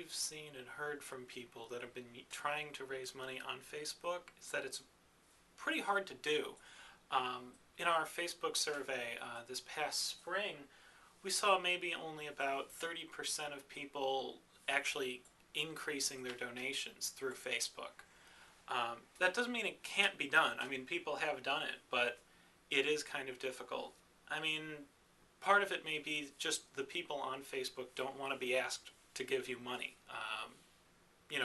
we've seen and heard from people that have been trying to raise money on Facebook is that it's pretty hard to do. In our Facebook survey this past spring, we saw maybe only about 30% of people actually increasing their donations through Facebook. That doesn't mean it can't be done. I mean, people have done it, but it is kind of difficult. I mean, part of it may be just the people on Facebook don't want to be asked to give you money.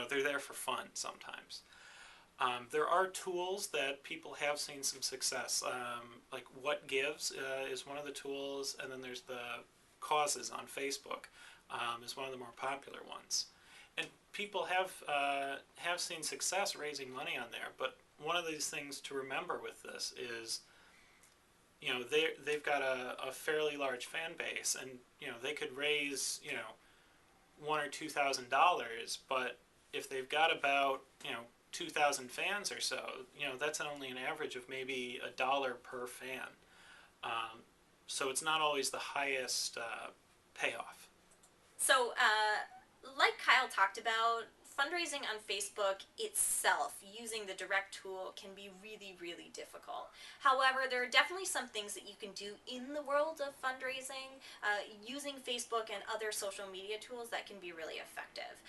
They're there for fun sometimes. There are tools that people have seen some success, like What Gives is one of the tools, and then there's the Causes on Facebook is one of the more popular ones. And people have seen success raising money on there, but one of these things to remember with this is, they've got a fairly large fan base, and they could raise $1,000 or $2,000, but if they've got about 2,000 fans or so, that's only an average of maybe $1 per fan. So it's not always the highest payoff. So, like Kyle talked about, fundraising on Facebook itself, using the direct tool, can be really, really difficult. However, there are definitely some things that you can do in the world of fundraising using Facebook and other social media tools that can be really effective.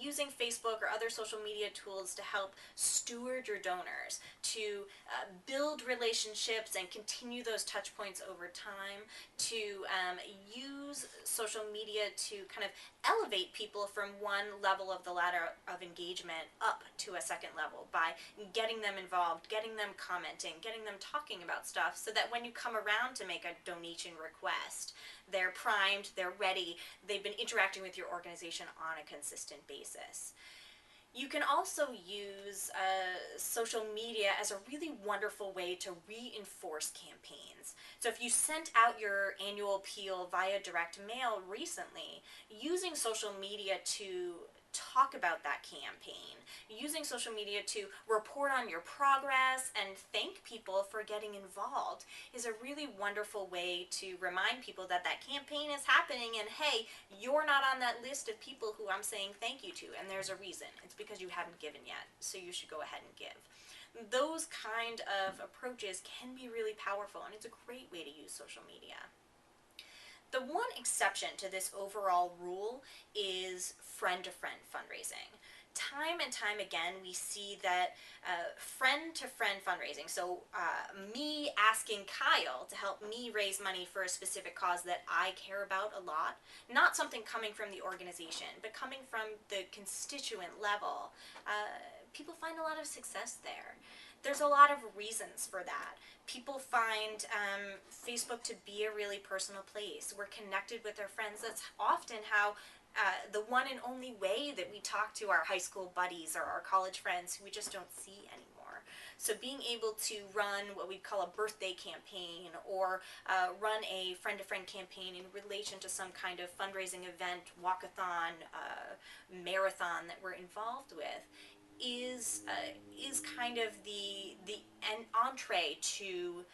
Using Facebook or other social media tools to help steward your donors, to build relationships and continue those touch points over time, to use social media to kind of elevate people from one level of the ladder of engagement up to a second level by getting them involved, getting them commenting, getting them talking about stuff, so that when you come around to make a donation request, they're primed, they're ready, they've been interacting with your organization on a consistent basis. You can also use social media as a really wonderful way to reinforce campaigns. So if you sent out your annual appeal via direct mail recently, using social media to talk about that campaign, using social media to report on your progress and thank people for getting involved is a really wonderful way to remind people that that campaign is happening, and hey, you're not on that list of people who I'm saying thank you to, and there's a reason. It's because you haven't given yet, so you should go ahead and give. Those kind of approaches can be really powerful, and it's a great way to use social media. The one exception to this overall rule is friend-to-friend fundraising. Time and time again, we see that friend-to-friend fundraising, so me asking Kyle to help me raise money for a specific cause that I care about a lot, not something coming from the organization, but coming from the constituent level, people find a lot of success there. There's a lot of reasons for that. People find Facebook to be a really personal place. We're connected with our friends. That's often how the one and only way that we talk to our high school buddies or our college friends who we just don't see anymore. So being able to run what we call a birthday campaign, or run a friend-to-friend campaign in relation to some kind of fundraising event, walkathon, marathon that we're involved with, is kind of an entree to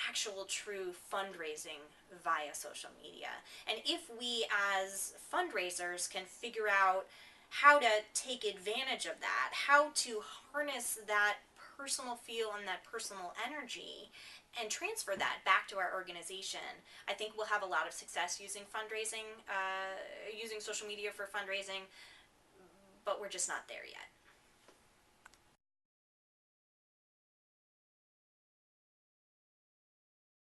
actual true fundraising via social media. And if we as fundraisers can figure out how to take advantage of that, how to harness that personal feel and that personal energy and transfer that back to our organization, I think we'll have a lot of success using fundraising, using social media for fundraising, but we're just not there yet.